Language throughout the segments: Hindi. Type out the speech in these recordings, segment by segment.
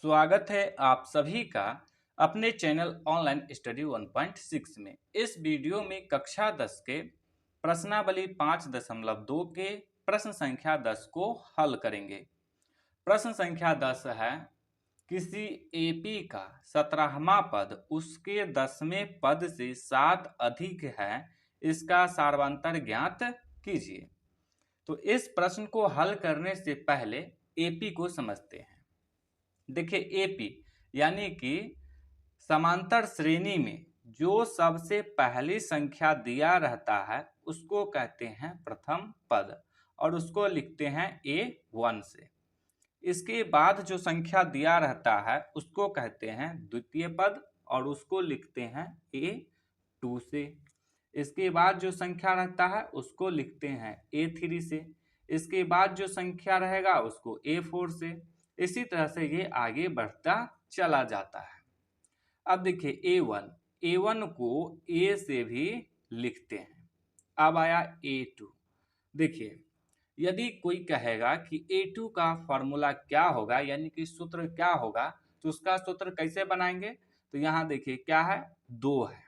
स्वागत है आप सभी का अपने चैनल ऑनलाइन स्टडी 1.6 में। इस वीडियो में कक्षा 10 के प्रश्नावली 5.2 के प्रश्न संख्या 10 को हल करेंगे। प्रश्न संख्या 10 है, किसी एपी का 17वां पद उसके 10वें पद से 7 अधिक है, इसका सारवांतर ज्ञात कीजिए। तो इस प्रश्न को हल करने से पहले एपी को समझते हैं। देखिए, एपी यानी कि समांतर श्रेणी में जो सबसे पहली संख्या दिया रहता है उसको कहते हैं प्रथम पद और उसको लिखते हैं A1 से। इसके बाद जो संख्या दिया रहता है उसको कहते हैं द्वितीय पद और उसको लिखते हैं A2 से। इसके बाद जो संख्या रहता है उसको लिखते हैं A3 से। इसके बाद जो संख्या रहेगा उसको A4 से। इसी तरह से ये आगे बढ़ता चला जाता है। अब देखिए A1 को A से भी लिखते हैं। अब आया A2। देखिए, यदि कोई कहेगा कि A2 का फॉर्मूला क्या होगा यानी कि सूत्र क्या होगा, तो उसका सूत्र कैसे बनाएंगे। तो यहाँ देखिए क्या है, 2 है।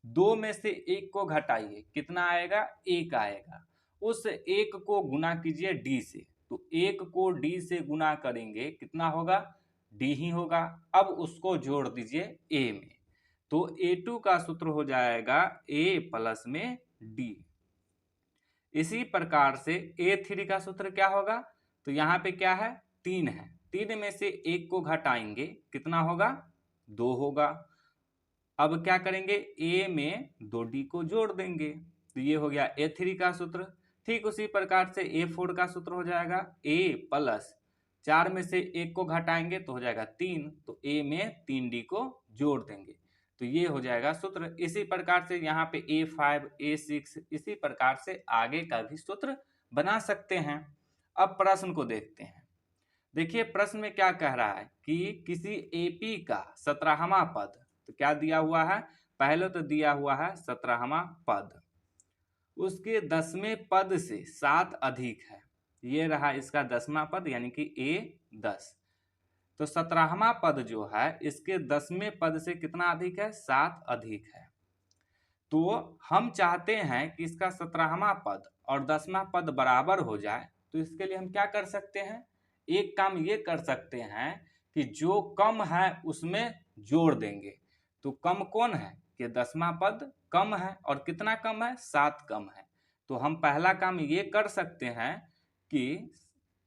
2 में से 1 को घटाइए, कितना आएगा, 1 आएगा। उस 1 को गुना कीजिए D से, तो 1 को D से गुना करेंगे, कितना होगा, D ही होगा। अब उसको जोड़ दीजिए A में, तो A2 का सूत्र हो जाएगा A प्लस में D। इसी प्रकार से A3 का सूत्र क्या होगा, तो यहाँ पे क्या है, 3 है। 3 में से 1 को घटाएंगे, कितना होगा, 2 होगा। अब क्या करेंगे, A में 2D को जोड़ देंगे, तो ये हो गया A3 का सूत्र। ठीक उसी प्रकार से A4 का सूत्र हो जाएगा A प्लस 4 में से 1 को घटाएंगे तो हो जाएगा 3, तो A में 3D को जोड़ देंगे, तो ये हो जाएगा सूत्र। इसी प्रकार से यहाँ पे A5, A6, इसी प्रकार से आगे का भी सूत्र बना सकते हैं। अब प्रश्न को देखते हैं। देखिए, प्रश्न में क्या कह रहा है कि किसी एपी का 17वां पद, तो क्या दिया हुआ है, पहले तो दिया हुआ है 17वां पद, उसके 10वें पद से 7 अधिक है। ये रहा इसका 10वां पद यानी कि A10। तो 17वां पद जो है इसके 10वें पद से कितना अधिक है, 7 अधिक है। तो हम चाहते हैं कि इसका 17वां पद और 10वां पद बराबर हो जाए, तो इसके लिए हम क्या कर सकते हैं, एक काम ये कर सकते हैं कि जो कम है उसमें जोड़ देंगे। तो कम कौन है, कि 10वां पद कम है, और कितना कम है, 7 कम है। तो हम पहला काम ये कर सकते हैं कि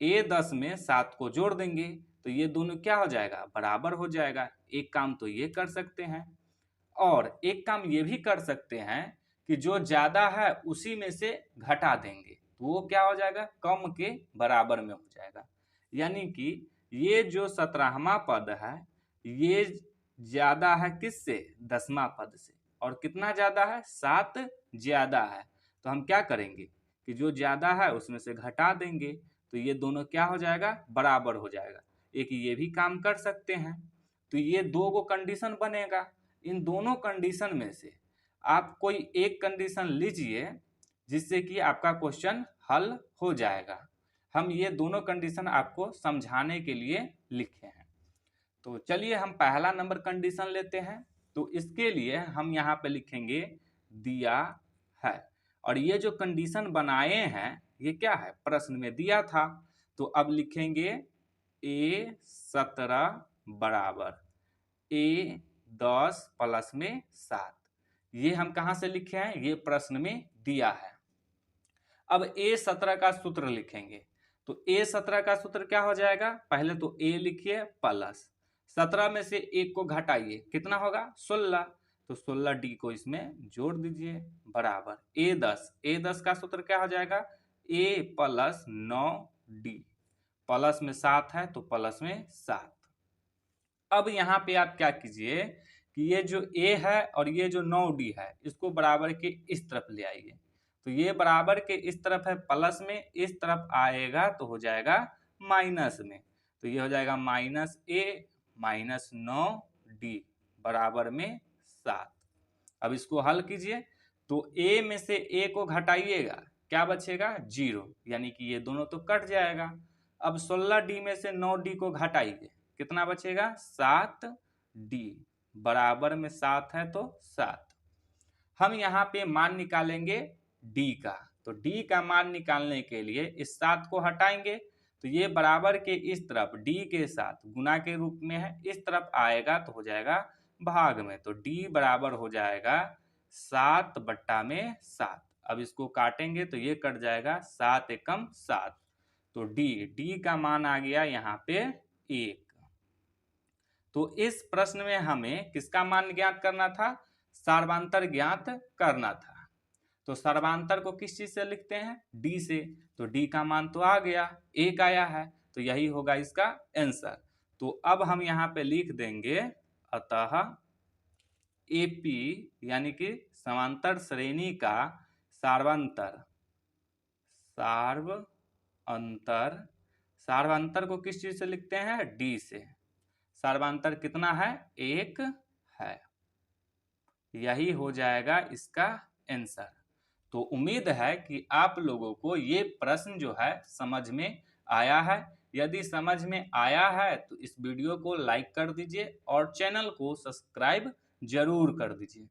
A10 में 7 को जोड़ देंगे, तो ये दोनों क्या हो जाएगा, बराबर हो जाएगा। एक काम तो ये कर सकते हैं, और एक काम ये भी कर सकते हैं कि जो ज्यादा है उसी में से घटा देंगे, तो वो क्या हो जाएगा, कम के बराबर में हो जाएगा। यानी कि ये जो 17वां पद है ये ज्यादा है किससे, 10वां पद से, और कितना ज्यादा है, 7 ज्यादा है। तो हम क्या करेंगे कि जो ज्यादा है उसमें से घटा देंगे, तो ये दोनों क्या हो जाएगा, बराबर हो जाएगा। एक ये भी काम कर सकते हैं। तो ये 2 गो कंडीशन बनेगा। इन दोनों कंडीशन में से आप कोई एक कंडीशन लीजिए जिससे कि आपका क्वेश्चन हल हो जाएगा। हम ये दोनों कंडीशन आपको समझाने के लिए लिखे हैं। तो चलिए हम पहला नंबर कंडीशन लेते हैं। तो इसके लिए हम यहाँ पे लिखेंगे दिया है, और ये जो कंडीशन बनाए हैं ये क्या है, प्रश्न में दिया था। तो अब लिखेंगे A17 बराबर A10 प्लस में 7। ये हम कहाँ से लिखे हैं, ये प्रश्न में दिया है। अब A17 का सूत्र लिखेंगे। तो A17 का सूत्र क्या हो जाएगा, पहले तो A लिखिए प्लस 17 में से 1 को घटाइए, कितना होगा, 16, तो 16D को इसमें जोड़ दीजिए बराबर A10 का सूत्र क्या हो जाएगा, A प्लस 9D, प्लस में 7 है तो प्लस में 7। अब यहाँ पे आप क्या कीजिए कि ये जो A है और ये जो 9D है इसको बराबर के इस तरफ ले आइए। तो ये बराबर के इस तरफ है प्लस में, इस तरफ आएगा तो हो जाएगा माइनस में। तो ये हो जाएगा माइनस A माइनस 9D बराबर में 7। अब इसको हल कीजिए। तो A में से A को घटाइएगा, क्या बचेगा, 0, यानी कि ये दोनों तो कट जाएगा। अब 16D में से 9D को घटाइए, कितना बचेगा 7d, बराबर में 7 है तो 7। हम यहाँ पे मान निकालेंगे d का, तो d का मान निकालने के लिए इस 7 को हटाएंगे, तो ये बराबर के इस तरफ d के साथ गुना के रूप में है, इस तरफ आएगा तो हो जाएगा भाग में, तो d बराबर हो जाएगा 7 बट्टा में 7। अब इसको काटेंगे तो ये कट जाएगा, 7 एकम 7, तो d का मान आ गया यहाँ पे 1। तो इस प्रश्न में हमें किसका मान ज्ञात करना था, सर्वांतर ज्ञात करना था। तो सर्वांतर को किस चीज से लिखते हैं, d से, तो d का मान तो आ गया, 1 आया है, तो यही होगा इसका आंसर। तो अब हम यहाँ पे लिख देंगे, अतः AP यानी कि समांतर श्रेणी का सार्वंतर, सार्वंतर को किस चीज से लिखते हैं, d से। सार्वंतर कितना है, 1 है, यही हो जाएगा इसका आंसर। तो उम्मीद है कि आप लोगों को ये प्रश्न जो है समझ में आया है। यदि समझ में आया है तो इस वीडियो को लाइक कर दीजिए और चैनल को सब्सक्राइब जरूर कर दीजिए।